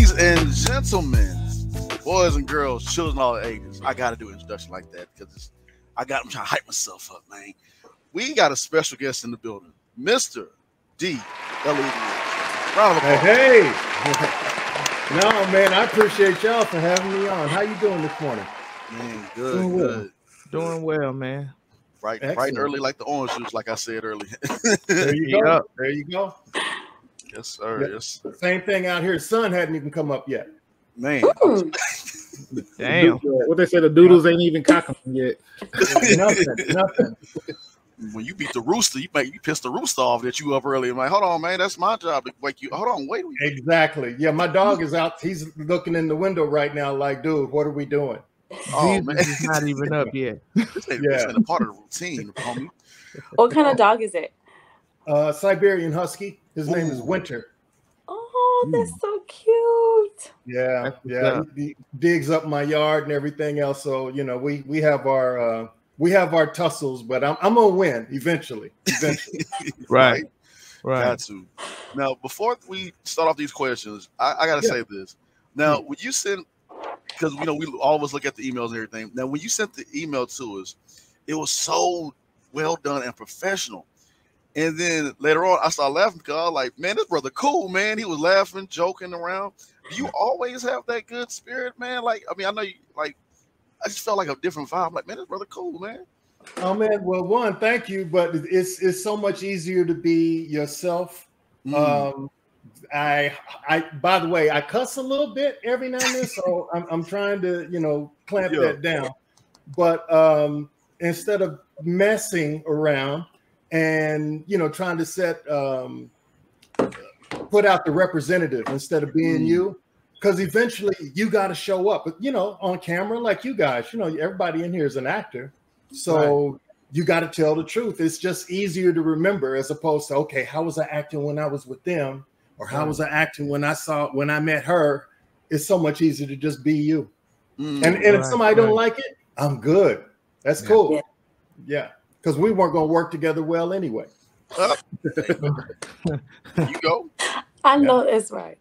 Ladies and gentlemen, boys and girls, children of all ages, I got to do an introduction like that because I'm trying to hype myself up, man. We got a special guest in the building, Mr. D.Elliot Woods. Round of applause. Hey. No, man, I appreciate y'all for having me on. How you doing this morning? Man, good. Doing well, man. Bright and early like the orange juice, like I said earlier. There you go. There you go. Yes, sir. Yep. Yes, sir. Same thing out here. The sun hadn't even come up yet. Man. Damn. What they say, the doodles ain't even cocking yet. Nothing. When you beat the rooster, you piss the rooster off that you up early. I'm like, hold on, man, that's my job to wake you. Hold on, wait. Exactly. Yeah, my dog is out. He's looking in the window right now like, dude, what are we doing? Oh, man. It's not even up yet. This ain't a part of the routine, homie. What kind of dog is it? Siberian Husky. His name is Winter. Oh, that's so cute. Yeah. He digs up my yard and everything else. So we have our tussles, but I'm gonna win eventually. Right. Got to. Now, before we start off these questions, I gotta say this. Now, when you send, because we all of us look at the emails and everything. Now, when you sent the email to us, it was so well done and professional. And then later on, I started laughing because I was like, man, this brother cool, man. He was laughing, joking around. Do you always have that good spirit, man? Like, I mean, I know you, like, I just felt like a different vibe. I'm like, man, this brother cool, man. Oh, man. Well, one, thank you. But it's so much easier to be yourself. By the way, I cuss a little bit every now and then. So I'm trying to, clamp that down. But instead of messing around, and trying to put out the representative instead of being you, because eventually you got to show up, on camera like you guys. Everybody in here is an actor, so you got to tell the truth. It's just easier to remember as opposed to, okay, how was I acting when I was with them, or how was I acting when I met her? It's so much easier to just be you. And if somebody don't like it, I'm good. That's cool. Yeah. Because we weren't going to work together well anyway. You go. I know it's right.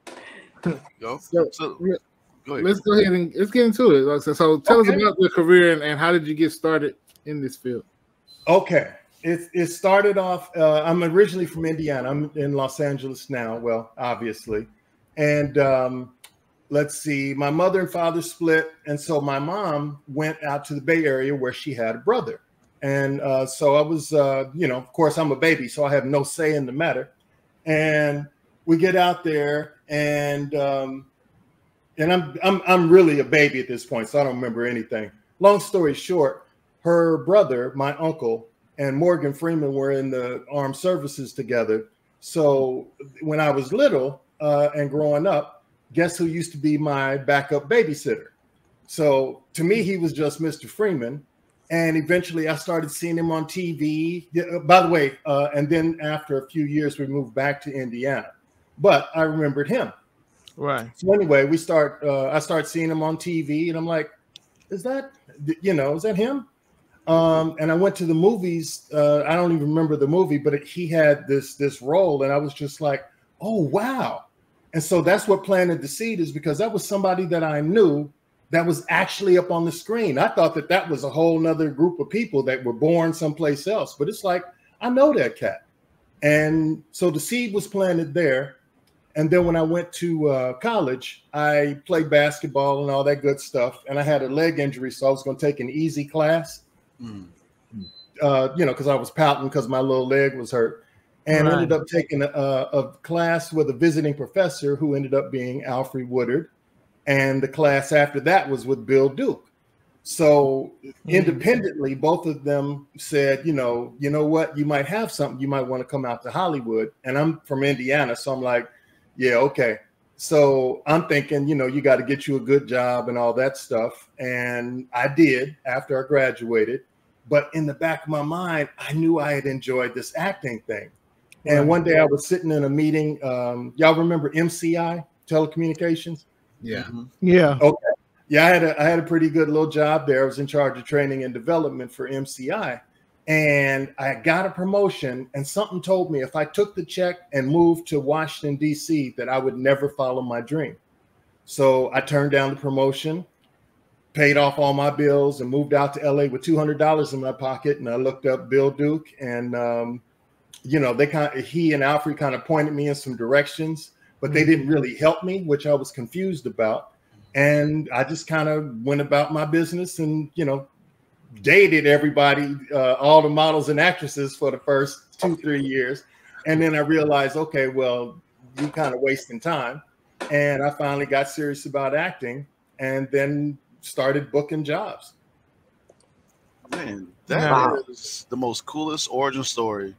Go. So, go ahead. Let's go ahead and let's get into it. So tell us about your career and how did you get started in this field? Okay. It started off, I'm originally from Indiana. I'm in Los Angeles now, well, obviously. And let's see, my mother and father split. And so my mom went out to the Bay Area where she had a brother. And so I was, of course, I'm a baby, so I have no say in the matter. And we get out there, and I'm really a baby at this point, so I don't remember anything. Long story short, her brother, my uncle, and Morgan Freeman were in the armed services together. So when I was little and growing up, guess who used to be my backup babysitter? So to me, he was just Mr. Freeman. And eventually I started seeing him on TV. By the way, and then after a few years, we moved back to Indiana. But I remembered him. Right. So anyway, I start seeing him on TV, and I'm like, is that him? And I went to the movies. I don't even remember the movie, but he had this role, and I was just like, oh, wow. And so that's what planted the seed, is because that was somebody that I knew that was actually up on the screen. I thought that was a whole nother group of people that were born someplace else, but it's like, I know that cat. And so the seed was planted there. And then when I went to college, I played basketball and all that good stuff. And I had a leg injury, so I was going to take an easy class, because I was pouting because my little leg was hurt. And ended up taking a class with a visiting professor who ended up being Alfred Woodard. And the class after that was with Bill Duke. So independently, both of them said, you know what, you might have something, you might want to come out to Hollywood. And I'm from Indiana, so I'm like, yeah, okay. So I'm thinking, you got to get you a good job and all that stuff. And I did after I graduated. But in the back of my mind, I knew I had enjoyed this acting thing. And one day I was sitting in a meeting. Y'all remember MCI, telecommunications? Yeah. Yeah. Okay. Yeah, I had a pretty good little job there. I was in charge of training and development for MCI. And I got a promotion, and something told me if I took the check and moved to Washington, D.C., that I would never follow my dream. So I turned down the promotion, paid off all my bills, and moved out to LA with $200 in my pocket. And I looked up Bill Duke, and you know, he and Alfred kind of pointed me in some directions, but they didn't really help me, which I was confused about. And I just kind of went about my business and, you know, dated everybody, all the models and actresses for the first 2-3 years. And then I realized, okay, well, you kind of wasting time. And I finally got serious about acting and then started booking jobs. Man, that is the most coolest origin story.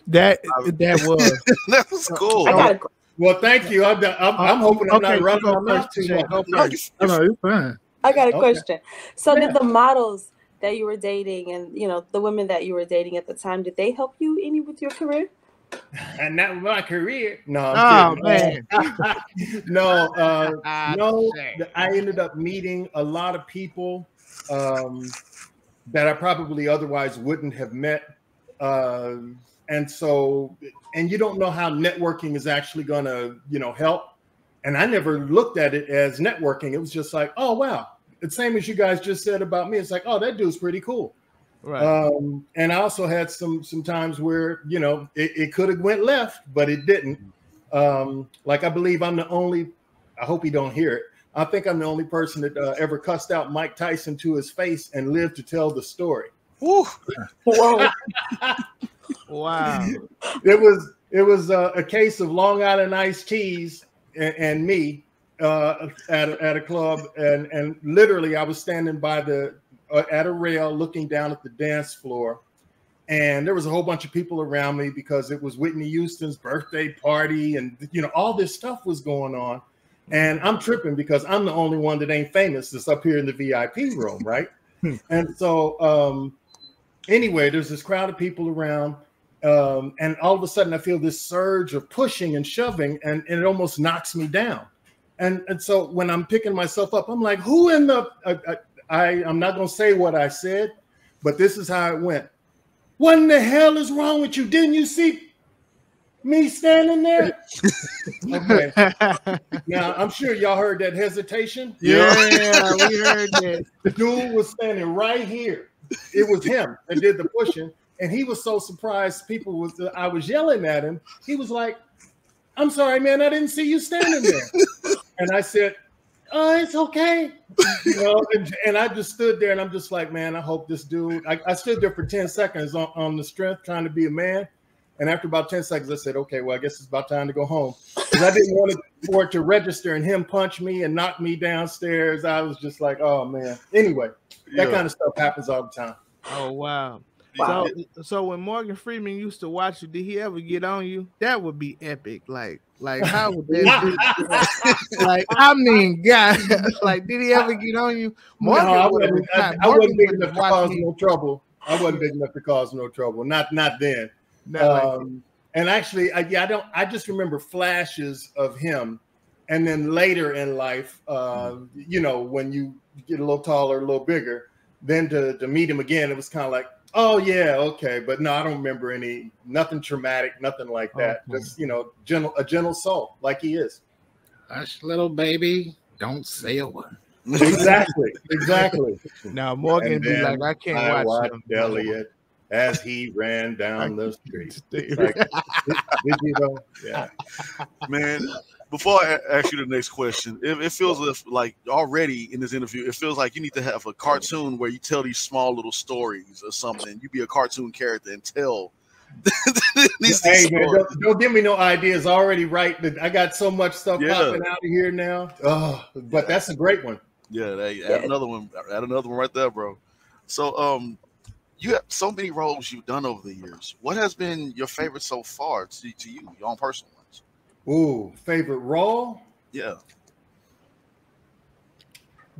That was that was cool. Well, thank you. I'm hoping I'm not running my mouth too much. No, you're fine. I got a question. So did the models that you were dating and, you know, the women that you were dating at the time, did they help you any with your career? And not with my career. No, I'm kidding. Man. No, I ended up meeting a lot of people that I probably otherwise wouldn't have met. And so, and you don't know how networking is actually going to, you know, help. And I never looked at it as networking. It was just like, oh, wow. The same as you guys just said about me. It's like, oh, that dude's pretty cool. Right. And I also had some times where, you know, it could have went left, but it didn't. Like, I believe I'm the only, I hope he don't hear it. I think I'm the only person that ever cussed out Mike Tyson to his face and lived to tell the story. Whoa. Wow. It was a case of Long Island iced teas and me at a club, and literally I was standing by at a rail looking down at the dance floor, and there was a whole bunch of people around me because it was Whitney Houston's birthday party, and you know, all this stuff was going on, and I'm tripping because I'm the only one that ain't famous that's up here in the VIP room, right? And so anyway, there's this crowd of people around. And all of a sudden I feel this surge of pushing and shoving, and it almost knocks me down. And so when I'm picking myself up, I'm like, who in the, I'm not going to say what I said, but this is how it went. What in the hell is wrong with you? Didn't you see me standing there? Okay. Now, I'm sure y'all heard that hesitation. Yeah, we heard that. The dude was standing right here. It was him that did the pushing. And he was so surprised I was yelling at him. He was like, I'm sorry, man, I didn't see you standing there. And I said, oh, it's okay. You know, and I just stood there and I'm just like, man, I hope this dude, I stood there for 10 seconds on the strength trying to be a man. And after about 10 seconds, I said, okay, well, I guess it's about time to go home. Because I didn't want for it to register and him punch me and knock me downstairs. I was just like, oh, man. Anyway, that kind of stuff happens all the time. Oh, wow. Wow. So when Morgan Freeman used to watch you, did he ever get on you? That would be epic. Like how would that be? Like, I mean, God, like, did he ever get on you? Morgan, no, I wasn't big enough to cause no trouble. I wasn't big enough to cause no trouble. Not then. And actually, I just remember flashes of him. And then later in life, you know, when you get a little taller, a little bigger, then to meet him again, it was kind of like, oh yeah, okay, but no, I don't remember nothing traumatic, nothing like that. Okay. Just, you know, a gentle soul, like he is. Hush, little baby, don't say a word. Exactly. Now Morgan be like, I can't watch him. Elliot as he ran down the street. Like, did you know? Yeah, man. Before I ask you the next question, it feels like already in this interview, it feels like you need to have a cartoon where you tell these small little stories or something. You be a cartoon character and tell these stories. Man, don't give me no ideas. I already write. I got so much stuff popping out of here now. Oh, but that's a great one. Yeah, add another one. Add another one right there, bro. So, you have so many roles you've done over the years. What has been your favorite so far to you, your own personal ones? Ooh, favorite role? Yeah.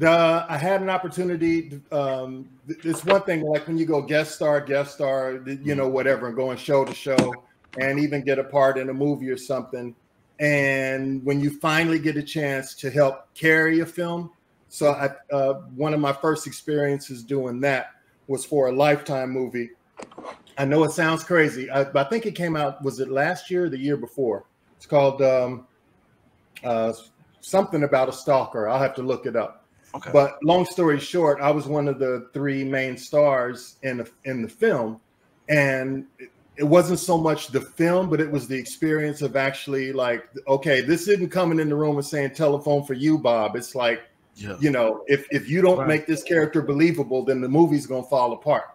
I had an opportunity. It's one thing, like when you go guest star, you know, whatever, and going show to show, and even get a part in a movie or something. And when you finally get a chance to help carry a film, so one of my first experiences doing that was for a Lifetime movie. I know it sounds crazy, but I think it came out. Was it last year or the year before? It's called something about a stalker. I'll have to look it up. Okay. But long story short, I was one of the 3 main stars in the film, and it wasn't so much the film, but it was the experience of actually like, okay, this isn't coming in the room and saying telephone for you, Bob. It's like, you know, if you don't make this character believable, then the movie's gonna fall apart,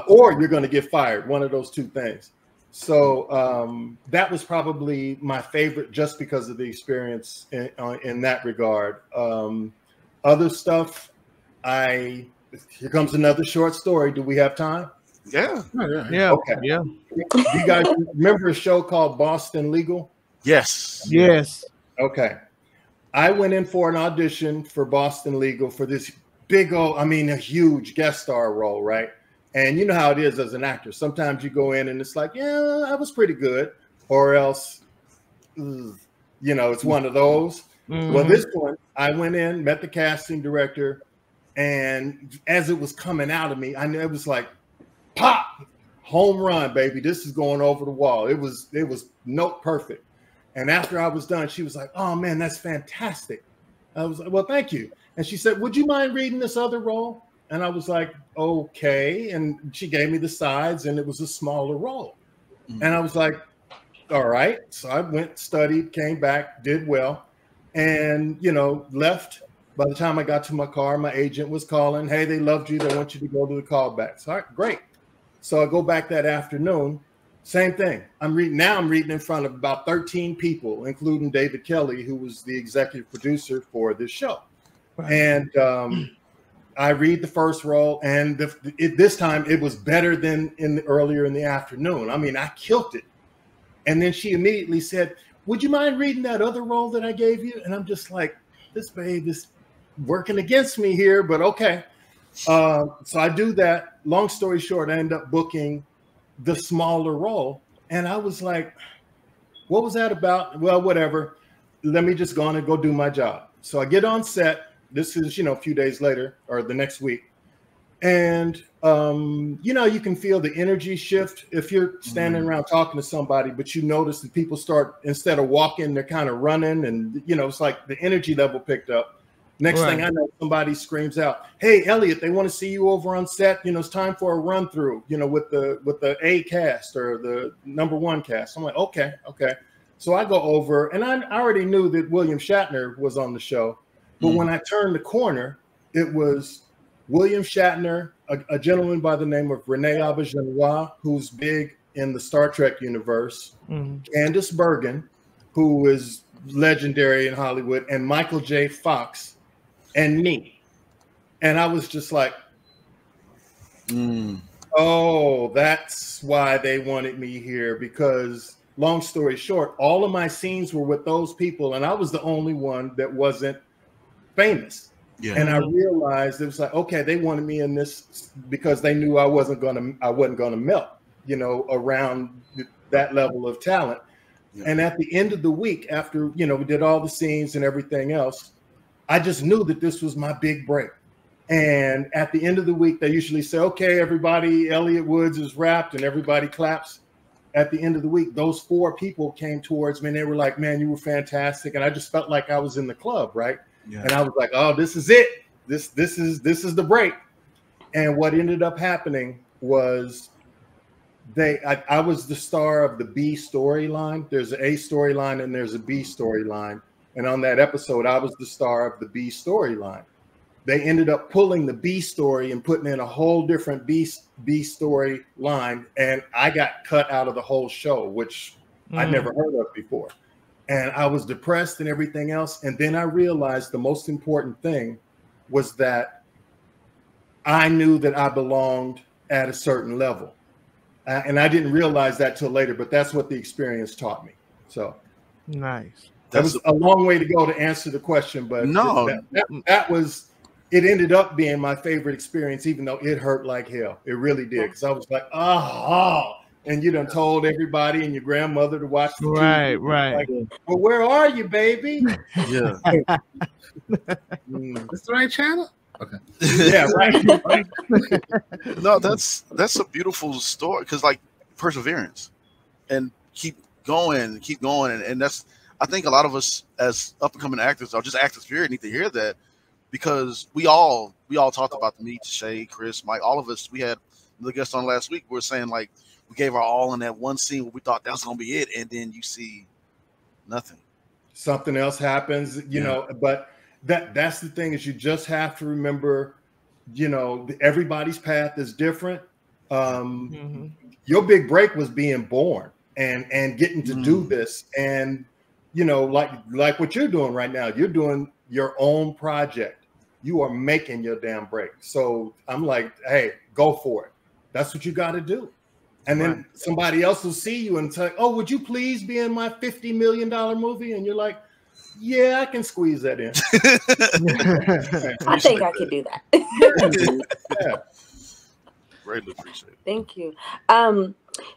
or you're gonna get fired. One of those 2 things. So that was probably my favorite, just because of the experience in that regard. Other stuff, here comes another short story. Do we have time? Yeah. Okay. Yeah. Do you guys remember a show called Boston Legal? Yes. Yes. Okay. I went in for an audition for Boston Legal for this big old, I mean, a huge guest star role, right? And you know how it is as an actor. Sometimes you go in and it's like, yeah, I was pretty good, or else, you know, it's one of those. Well, this one, I went in, met the casting director, and as it was coming out of me, I knew it was like, pop, home run, baby. This is going over the wall. It was note perfect. And after I was done, she was like, oh man, that's fantastic. I was like, well, thank you. And she said, would you mind reading this other role? And I was like, okay. And she gave me the sides, and it was a smaller role. And I was like, all right. So I went, studied, came back, did well. And, you know, left. By the time I got to my car, my agent was calling, hey, they loved you. They want you to go to the callbacks. All right, great. So I go back that afternoon, same thing. I'm reading in front of about 13 people, including David Kelly, who was the executive producer for this show. And I read the first role, and this time it was better than earlier in the afternoon. I mean, I killed it. And then she immediately said, would you mind reading that other role that I gave you? And I'm just like, this babe is working against me here, but okay. So I do that. Long story short, I end up booking the smaller role. And I was like, what was that about? Well, whatever. Let me just go on and go do my job. So I get on set. This is, you know, a few days later or the next week. And, you know, you can feel the energy shift if you're standing around talking to somebody, but you notice that people start, instead of walking, they're kind of running. And, you know, it's like the energy level picked up. Next thing I know, somebody screams out, hey, Elliot, they want to see you over on set. You know, it's time for a run through, you know, with the A cast or the #1 cast. I'm like, okay. So I go over, and I already knew that William Shatner was on the show. But when I turned the corner, it was William Shatner, a gentleman by the name of Rene Auberjonois, who's big in the Star Trek universe, Candice Bergen, who is legendary in Hollywood, and Michael J. Fox, and me. And I was just like, oh, that's why they wanted me here. Because long story short, all of my scenes were with those people, and I was the only one that wasn't famous. Yeah. And I realized it was like, okay, they wanted me in this because they knew I wasn't gonna melt, you know, around that level of talent. Yeah. And at the end of the week, after, you know, we did all the scenes and everything else, I just knew that this was my big break. And at the end of the week, they usually say, okay, everybody, Elliot Woods is wrapped, and everybody claps. At the end of the week, those 4 people came towards me and they were like, man, you were fantastic. And I just felt like I was in the club, right? Yeah. And I was like, oh, this is it. This is the break. And what ended up happening was I was the star of the B storyline. There's an A storyline and there's a B storyline. And on that episode, I was the star of the B storyline. They ended up pulling the B story and putting in a whole different B story line. And I got cut out of the whole show, which I'd never heard of before. And I was depressed and everything else. And then I realized the most important thing was that I knew that I belonged at a certain level. And I didn't realize that till later, but that's what the experience taught me. So nice. That was a long way to go to answer the question, but that was, it ended up being my favorite experience, even though it hurt like hell. It really did. Because I was like, oh, and you done told everybody and your grandmother to watch the TV. Right. Like, well, where are you, baby? Yeah. It's the right channel? Okay. Yeah, right. No, that's a beautiful story, because like perseverance and keep going, and that's, I think a lot of us as up and coming actors or just actors period need to hear that, because we all talked about me, Shay, Chris, Mike, all of us. We had the guest on last week. We were saying like we gave our all in that one scene where we thought that was gonna be it, and then you see nothing. Something else happens, you know. But that's the thing, is you just have to remember, you know, everybody's path is different. Your big break was being born and getting to do this, and you know, like what you're doing right now. You're doing your own project. You are making your damn break. So I'm like, hey, go for it. That's what you got to do. And then somebody else will see you and say, oh, would you please be in my $50 million movie? And you're like, yeah, I can squeeze that in. I think I could do that. Yeah. Greatly appreciate it. Thank you.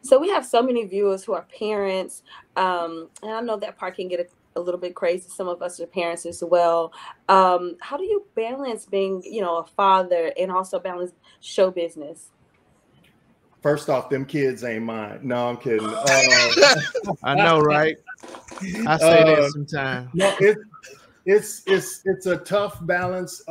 So we have so many viewers who are parents. And I know that part can get a little bit crazy. Some of us are parents as well. How do you balance being, you know, a father and also balance show business? First off, them kids ain't mine. No, I'm kidding. I know, right? I say that sometimes. No, it's a tough balance.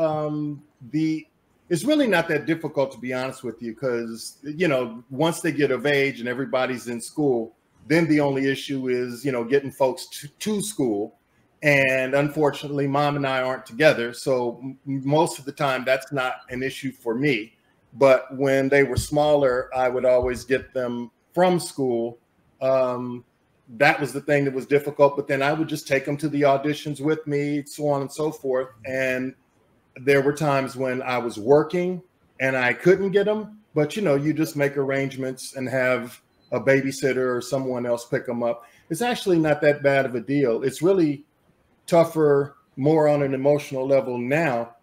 It's really not that difficult, to be honest with you, because you know, once they get of age and everybody's in school, then the only issue is, you know, getting folks to school. And unfortunately, mom and I aren't together, so most of the time that's not an issue for me. But when they were smaller, I would always get them from school. That was the thing that was difficult. But then I would just take them to the auditions with me, so on and so forth. And there were times when I was working and I couldn't get them. But, you know, you just make arrangements and have a babysitter or someone else pick them up. It's actually not that bad of a deal. It's really tougher, more on an emotional level now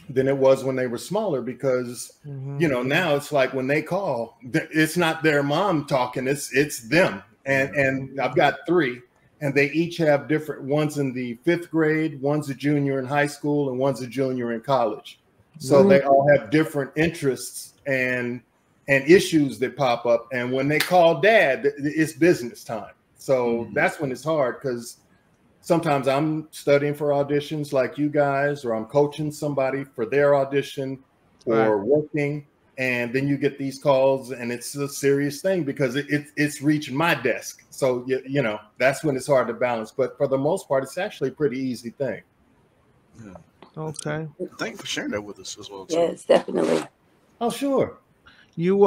than it was when they were smaller, because you know, now it's like when they call, it's not their mom talking, it's them. And I've got 3, and they each have different, one's in the 5th grade, one's a junior in high school, and one's a junior in college. So they all have different interests and issues that pop up. And when they call dad, it's business time. So that's when it's hard, because sometimes I'm studying for auditions like you guys, or I'm coaching somebody for their audition, or working, and then you get these calls, and it's a serious thing because it's reaching my desk. So, you know, that's when it's hard to balance. But for the most part, it's actually a pretty easy thing. Yeah. Okay. Thank you for sharing that with us as well, too. Yes, definitely. Oh, sure. You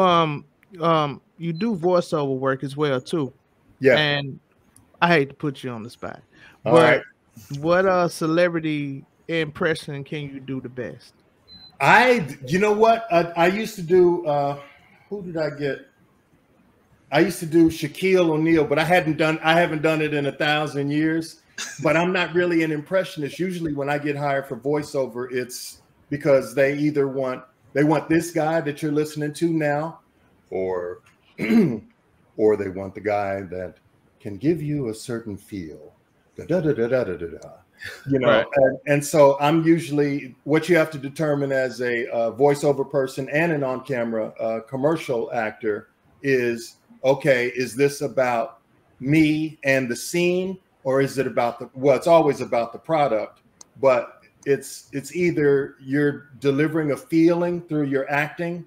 you do voiceover work as well too. Yeah. And I hate to put you on the spot, All but right. what celebrity impression can you do the best? You know what? I used to do, who did I get? I used to do Shaquille O'Neal, but I haven't done it in 1,000 years. But I'm not really an impressionist. Usually when I get hired for voiceover, it's because they either want this guy that you're listening to now, or or they want the guy that can give you a certain feel. You know, right. And so I'm usually, what you have to determine as a voiceover person and an on-camera commercial actor is, okay, is this about me and the scene, or is it about it's always about the product, but it's either you're delivering a feeling through your acting,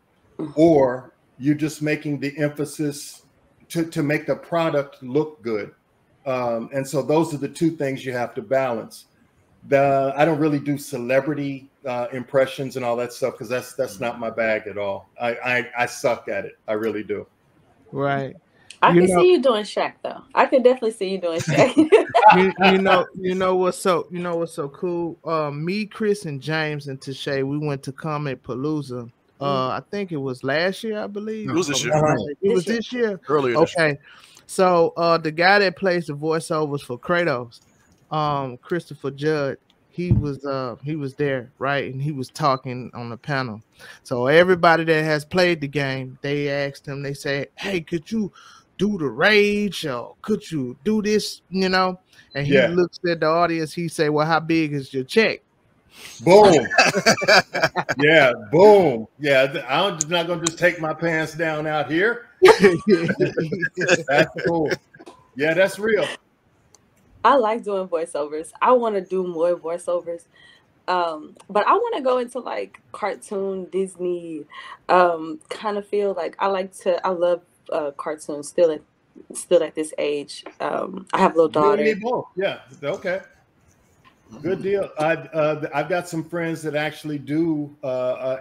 or you're just making the emphasis to make the product look good. And so those are the 2 things you have to balance. I don't really do celebrity impressions and all that stuff, because that's not my bag at all. I suck at it. I really do. Right. I can see you doing Shaq though. I can definitely see you doing Shaq. you know what's so cool? Me, Chris, and James and Tashay, we went to Comic Palooza. I think it was last year, I believe. It was this year. It was this year. Earlier. Okay. So the guy that plays the voiceovers for Kratos, Christopher Judd, he was there, right? And he was talking on the panel. So everybody that has played the game, they asked him, they said, hey, could you do the rage, or could you do this, you know? And he looks at the audience, he say, well, how big is your check? Boom. Yeah, boom. Yeah, I'm just not gonna just take my pants down out here. That's cool. Yeah, that's real. I like doing voiceovers. I want to do more voiceovers. But I want to go into like cartoon Disney kind of feel. Like I love cartoons still at this age. I have a little daughter. You need both. Yeah. Okay. Good deal. I've got some friends that actually do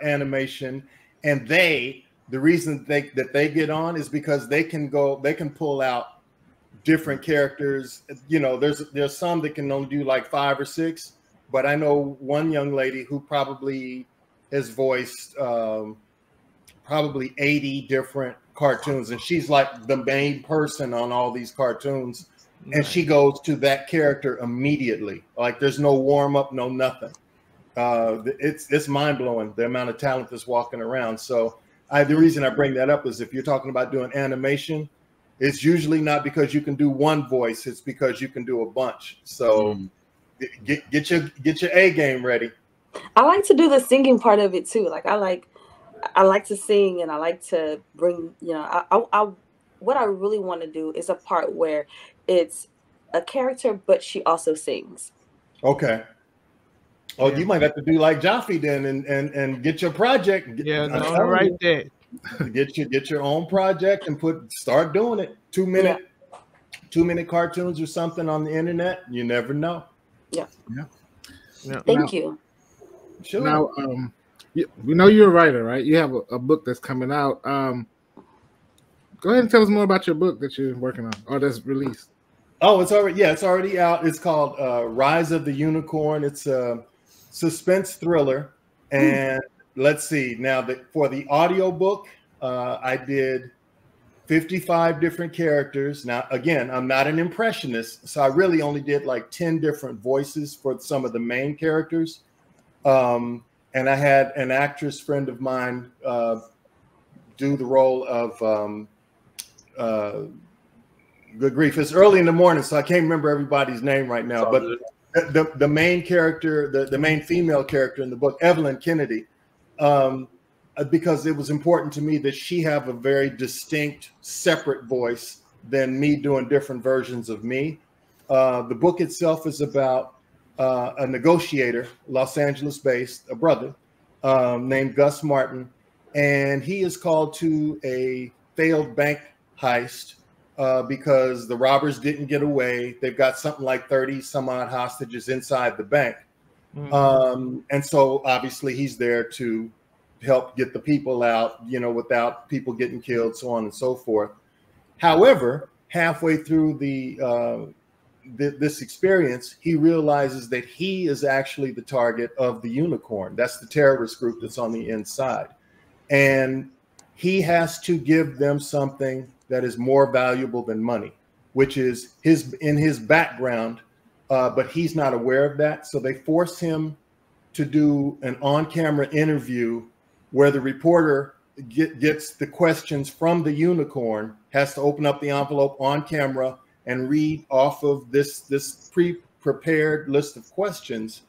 animation, and the reason that they get on is because they can pull out different characters. You know, there's some that can only do like 5 or 6, but I know one young lady who probably has voiced probably 80 different cartoons, and she's like the main person on all these cartoons. And she goes to that character immediately. Like there's no warm up, no nothing. It's mind blowing the amount of talent that's walking around. So the reason I bring that up is if you're talking about doing animation, it's usually not because you can do one voice. It's because you can do a bunch. So get your A game ready. I like to do the singing part of it too. Like I like to sing, and I like to bring. You know, what I really want to do is a part where it's a character, but she also sings. Okay. Oh, you might have to do like Jaffe then, and get your project. Yeah, no, right there. Get your own project and start doing it. 2-minute cartoons or something on the internet. You never know. Yeah. Yeah. Thank you. Sure. Now, we know you're a writer, right? You have a book that's coming out. Go ahead and tell us more about your book that you're working on or that's released. Oh, it's already out. It's called Rise of the Unicorn. It's a suspense thriller. And let's see. Now, for the audio book, I did 55 different characters. Now, again, I'm not an impressionist, so I really only did like 10 different voices for some of the main characters. And I had an actress friend of mine do the role of good grief, it's early in the morning, so I can't remember everybody's name right now. But the main character, the main female character in the book, Evelyn Kennedy, because it was important to me that she have a very distinct, separate voice than me doing different versions of me. The book itself is about a negotiator, Los Angeles-based, a brother named Gus Martin, and he is called to a failed bank heist because the robbers didn't get away. They've got something like 30 some odd hostages inside the bank. And so obviously he's there to help get the people out, you know, without people getting killed, so on and so forth. However, halfway through this experience, he realizes that he is actually the target of the Unicorn. That's the terrorist group that's on the inside. And he has to give them something that is more valuable than money, which is in his background, but he's not aware of that. So they force him to do an on-camera interview where the reporter gets the questions from the Unicorn, has to open up the envelope on camera and read off of this pre-prepared list of questions.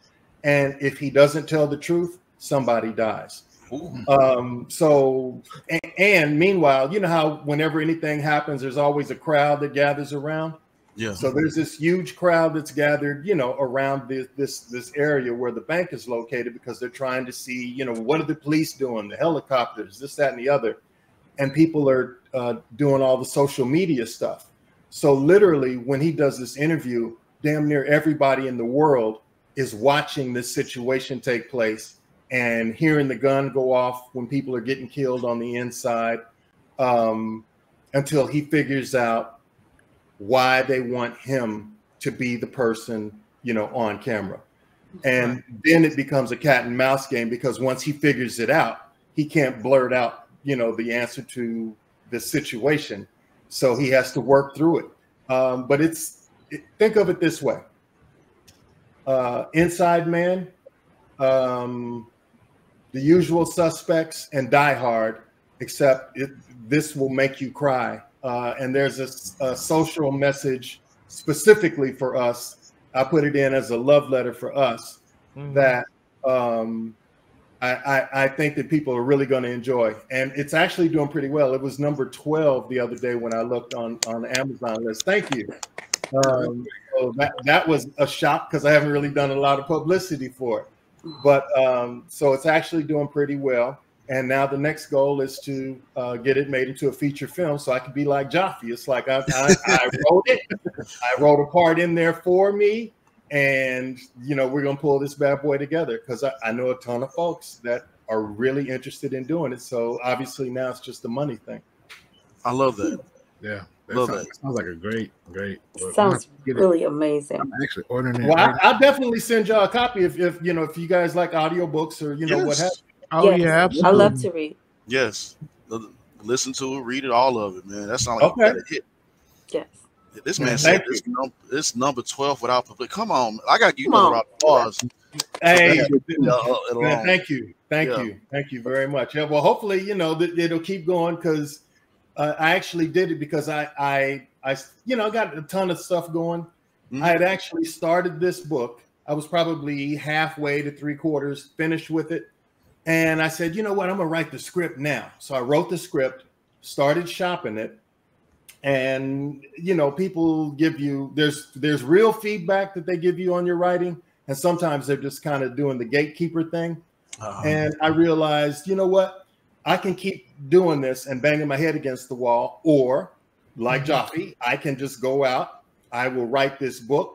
And if he doesn't tell the truth, somebody dies. So meanwhile, you know how whenever anything happens, there's always a crowd that gathers around. Yeah. So there's this huge crowd that's gathered, you know, around this area where the bank is located because they're trying to see, you know, what are the police doing, the helicopters, this, that, and the other. And people are doing all the social media stuff. So literally, when he does this interview, damn near everybody in the world is watching this situation take place and hearing the gun go off when people are getting killed on the inside, until he figures out why they want him to be the person, you know, on camera. And then it becomes a cat and mouse game, because once he figures it out, he can't blurt out, you know, the answer to the situation. So he has to work through it. But think of it this way. Inside Man, The Usual Suspects, and Die Hard, except this will make you cry. And there's a social message specifically for us. I put it in as a love letter for us that I think that people are really going to enjoy. And it's actually doing pretty well. It was number 12 the other day when I looked on the Amazon list. Thank you. So that was a shock because I haven't really done a lot of publicity for it. But so it's actually doing pretty well. And now the next goal is to get it made into a feature film so I can be like Jaffe. It's like I wrote it. I wrote a part in there for me. And, you know, we're going to pull this bad boy together because I know a ton of folks that are really interested in doing it. So obviously now it's just the money thing. I love that. Yeah. Love that sounds like a great book. Sounds really amazing. I'm actually ordering it. Well, I'll definitely send y'all a copy if you know, if you guys like audiobooks or, you know, what have you. Oh, Yes. yeah, absolutely. I love to read. Yes. Listen to it, read it, all of it, man. That sounds like a hit. Yes. This man said this number 12 without public. Come on, I got you know about pause. Hey, man, thank you very much. Yeah, well, hopefully, you know, that it'll keep going because I actually did it because I you know, got a ton of stuff going. Mm-hmm. I had actually started this book. I was probably halfway to 3/4 finished with it. And I said, you know what, I'm going to write the script now. So I wrote the script, started shopping it. And, you know, people give you, there's real feedback that they give you on your writing. And sometimes they're just kind of doing the gatekeeper thing. And I realized, you know what, I can keep doing this and banging my head against the wall. Or like Jaffe, I can just go out. I will write this book.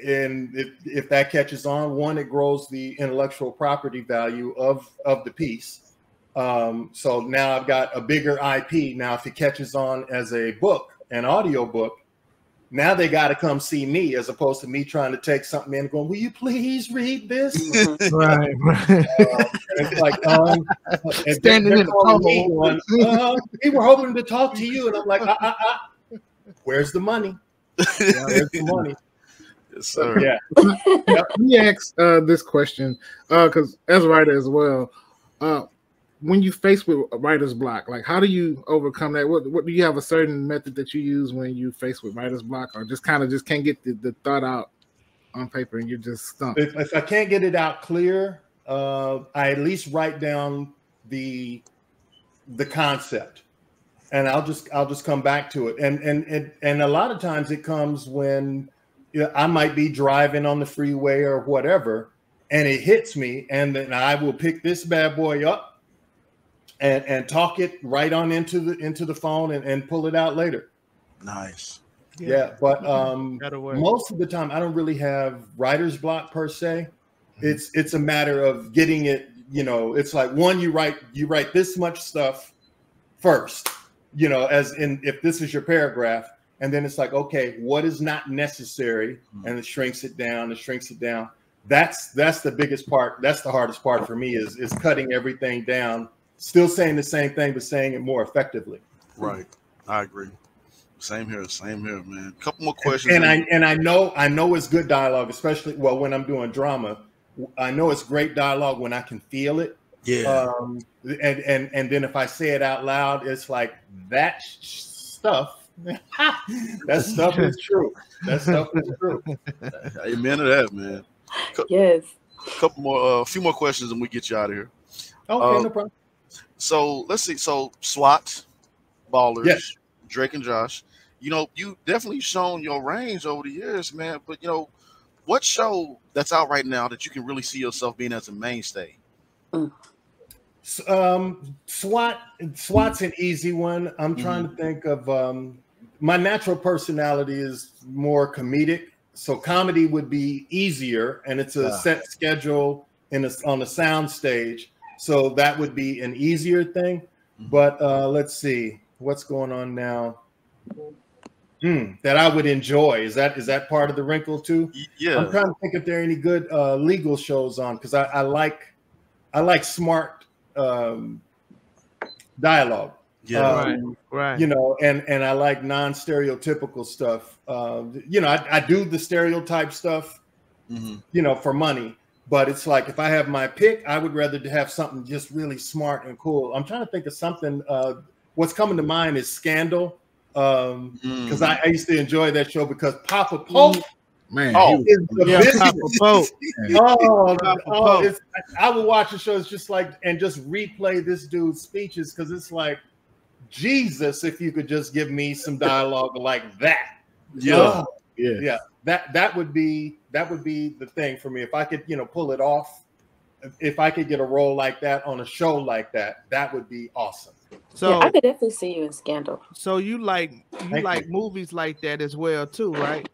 And if that catches on, one, it grows the intellectual property value of the piece. So now I've got a bigger IP. Now, if it catches on as a book, an audio book, now they got to come see me as opposed to me trying to take something in and going, will you please read this? Right. It's like, standing in the cold. We were hoping to talk to you. And I'm like, where's the money? Where's the money? Yes, sir. Yeah. Let me ask this question because as a writer as well, when you face with writer's block, like how do you overcome that? What do you have a certain method that you use when you face with writer's block, or just kind of can't get the thought out on paper and you're just stumped? If I can't get it out clear, I at least write down the concept, and I'll just come back to it. And a lot of times it comes when, you know, I might be driving on the freeway or whatever, and it hits me, and then I will pick this bad boy up and talk it right on into the phone and pull it out later. Nice. Yeah, but most of the time I don't really have writer's block per se. It's a matter of getting it, you know, it's like one, you write this much stuff first, you know, as in if this is your paragraph. And then it's like, okay, what is not necessary? And it shrinks it down. That's the biggest part. That's the hardest part for me is cutting everything down, still saying the same thing, but saying it more effectively. Right. I agree. Same here, man. A couple more questions. And I know it's good dialogue, especially, well, when I'm doing drama, I know it's great dialogue when I can feel it. Yeah. And then if I say it out loud, it's like that stuff. That stuff is true. Amen to that, man. Yes. A few more questions, and we get you out of here. Okay, no problem. So let's see. So SWAT, Ballers, yes. Drake and Josh. You know, you definitely shown your range over the years, man. But you know, what show that's out right now that you can really see yourself being as a mainstay? SWAT's an easy one. I'm trying to think of my natural personality is more comedic, so comedy would be easier, and it's a set schedule on a sound stage, so that would be an easier thing. But let's see what's going on now that I would enjoy. Is that part of the wrinkle too? Yeah, I'm trying to think if there are any good legal shows on, because I like smart dialogue. Yeah, right. You know, and I like non-stereotypical stuff. You know, I do the stereotype stuff, you know, for money. But it's like if I have my pick, I would rather to have something just really smart and cool. I'm trying to think of something. What's coming to mind is Scandal, because I used to enjoy that show because Papa Pope. Man, Papa Pope. I would watch the shows just like and just replay this dude's speeches because it's like, Jesus, if you could just give me some dialogue like that. Yeah. that would be the thing for me. If I could, pull it off, if I could get a role like that on a show like that, that would be awesome. So yeah, I could definitely see you in Scandal. So you like movies like that as well too, right?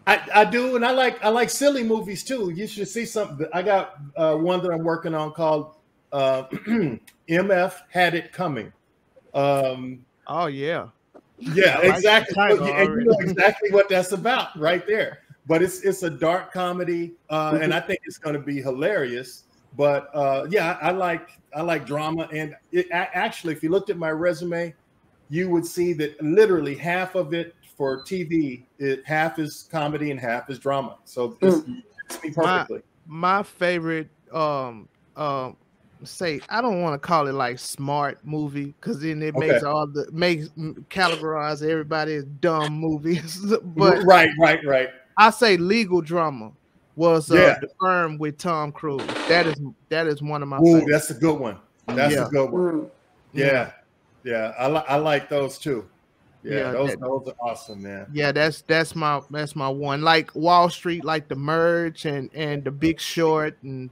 I do, and I like silly movies too. You should see something. I got one that I'm working on called MF Had It Coming. Oh yeah. Yeah, exactly. And you know exactly what that's about right there. But it's a dark comedy, and I think it's going to be hilarious. But yeah, I like drama, and actually, if you looked at my resume, you would see that literally half of it for TV, half is comedy and half is drama. So it's me perfectly. My favorite, say, I don't want to call it like smart movie because then it makes categorize everybody as dumb movies. But right. I say legal drama was The Firm with Tom Cruise. That is one of my favorites. That's a good one. That's a good one. Yeah. I like those too. Those are awesome, man. Yeah, that's my one. Like Wall Street, like The Merge and The Big Short and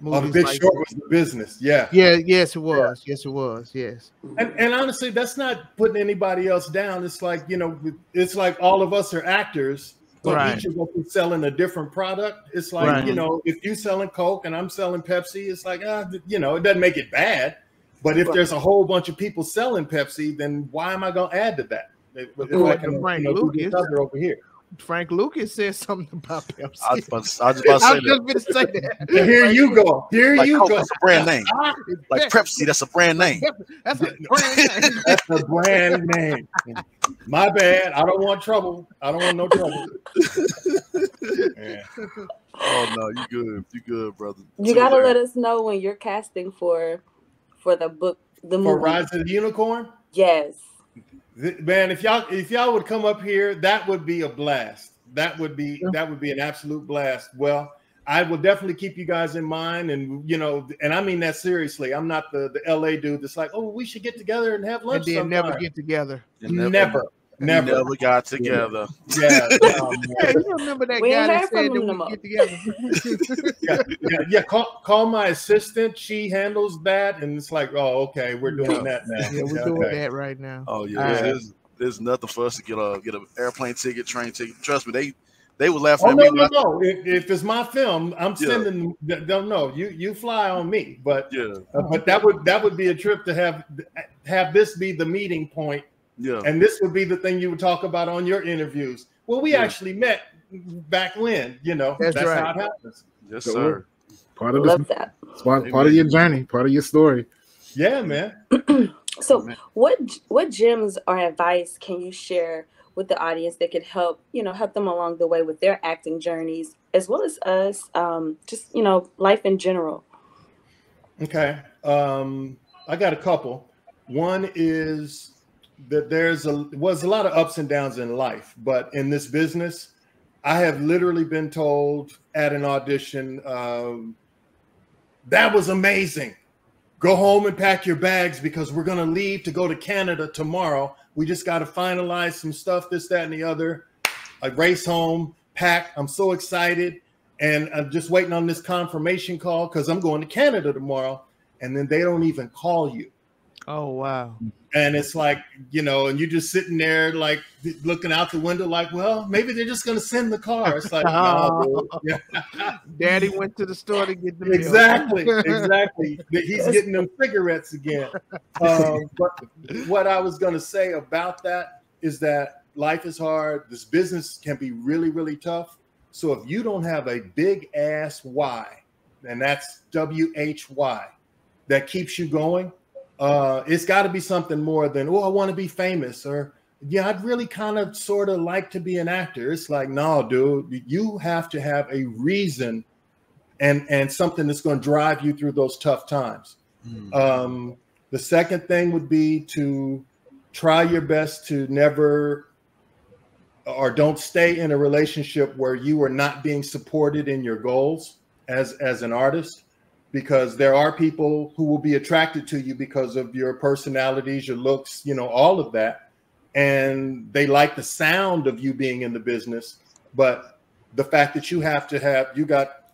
The Big Short was the business. Yeah. Yes, it was. Yeah. Yes, it was. Yes. And honestly, that's not putting anybody else down. It's like, it's like all of us are actors, but each of us is selling a different product. It's like, if you're selling Coke and I'm selling Pepsi, it's like, it doesn't make it bad. But if there's a whole bunch of people selling Pepsi, then why am I going to add to that? If I can, Frank Lucas over here. Frank Lucas said something about Pepsi. I was just going to say that. Here you go. That's a brand name. Like Pepsi, that's a brand name. That's a brand name. That's a brand name. My bad. I don't want trouble. I don't want no trouble. Yeah. Oh no, you good, brother. You gotta let us know when you're casting for the book, the movie. For Rise of the Unicorn? Yes. Man, if y'all would come up here, that would be a blast. That would be an absolute blast. Well, I will definitely keep you guys in mind, and and I mean that seriously. I'm not the LA dude that's like, oh, we should get together and have lunch. And then never get together. Never got together. Yeah. You remember that guy that said that we get together? Yeah. Call my assistant. She handles that, and it's like, oh, okay, we're doing that now. Yeah, we're doing that right now. Oh yeah. There's nothing for us to get an airplane ticket, train ticket. Trust me, they were laughing at me. No. If it's my film, I'm sending. Don't know. You fly on me, but but that would be a trip to have this be the meeting point. Yeah, and this would be the thing you would talk about on your interviews. Well, we actually met back when, that's right. How it happens. Yes, sir. Part of that. Part of your journey, part of your story. Yeah, man. So, what gems or advice can you share with the audience that could help them along the way with their acting journeys, as well as us, just life in general? Okay, I got a couple. One is that was a lot of ups and downs in life, but in this business, I have literally been told at an audition, that was amazing. Go home and pack your bags because we're going to leave to go to Canada tomorrow. We just got to finalize some stuff, this, that, and the other. I race home, pack. I'm so excited. And I'm just waiting on this confirmation call because I'm going to Canada tomorrow. And then they don't even call you. Oh, wow. And it's like, and you're just sitting there like looking out the window like, well, maybe they're just going to send the car. It's like, no, Daddy went to the store to get the milk. Exactly. He's getting them cigarettes again. But what I was going to say about that is that life is hard. This business can be really, really tough. So if you don't have a big ass why, and that's WHY, that keeps you going, it's got to be something more than, I want to be famous, or I'd really kind of sort of like to be an actor. It's like, no, dude, you have to have a reason and something that's going to drive you through those tough times. The second thing would be to try your best to never or don't stay in a relationship where you are not being supported in your goals as an artist. Because there are people who will be attracted to you because of your personalities, your looks, all of that. And they like the sound of you being in the business, but the fact that you got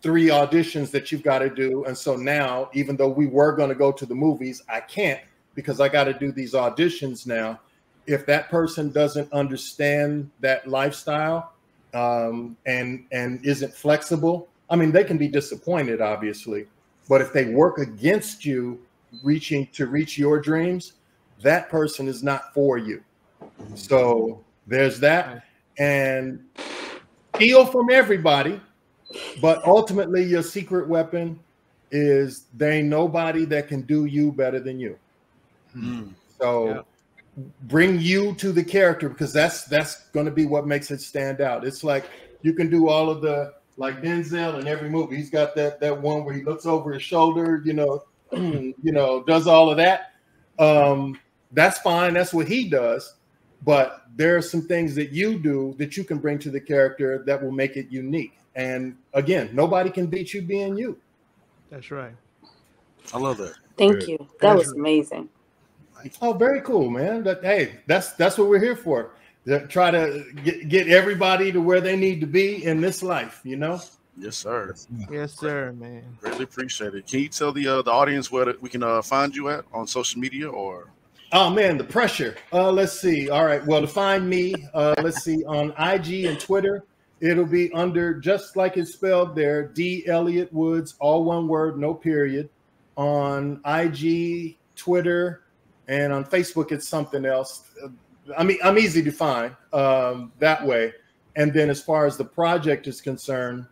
3 auditions that you've got to do. And so now, even though we were going to go to the movies, I can't because I got to do these auditions now. If that person doesn't understand that lifestyle and isn't flexible, I mean, they can be disappointed, obviously. But if they work against you reach your dreams, that person is not for you. So there's that. And steal from everybody. But ultimately, your secret weapon is there ain't nobody that can do you better than you. So bring you to the character, because that's going to be what makes it stand out. It's like you can do all of the, like Denzel in every movie. He's got that one where he looks over his shoulder, does all of that. That's fine. That's what he does. But there are some things that you do that you can bring to the character that will make it unique. And again, nobody can beat you being you. That's right. I love that. Thank you. That was amazing. Oh, very cool, man. That's what we're here for. To try to get everybody to where they need to be in this life, Yes, sir. Yes, sir, man. Really appreciate it. Can you tell the audience where we can find you at on social media or? Oh man, the pressure. Let's see. All right. Well, to find me, let's see, on IG and Twitter, it'll be under, just like it's spelled there, D.Elliot Woods, all one word, no period. On IG, Twitter, and on Facebook, it's something else. I mean, I'm easy to find that way. And then as far as the project is concerned,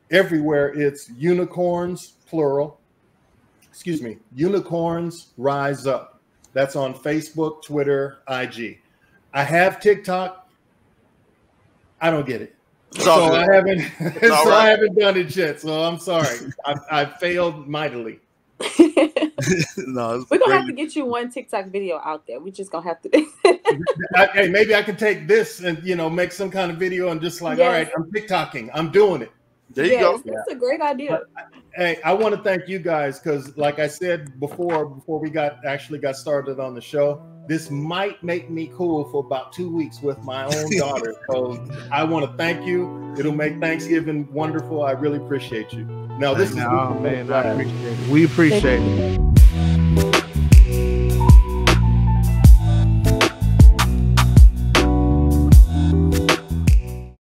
everywhere it's Unicorns, plural. Excuse me, Unicorns Rise Up. That's on Facebook, Twitter, IG. I have TikTok. I don't get it. So I haven't done it yet. So I'm sorry. I failed mightily. No, we're gonna have to get you one TikTok video out there. We're just gonna have to. Hey, maybe I can take this and make some kind of video and just like, all right, I'm TikToking. I'm doing it. There you go. That's a great idea. But, hey, I want to thank you guys because, like I said before we got started on the show, this might make me cool for about 2 weeks with my own daughter. So I want to thank you. It'll make Thanksgiving wonderful. I really appreciate you. Now, this is man. I appreciate it. We appreciate it.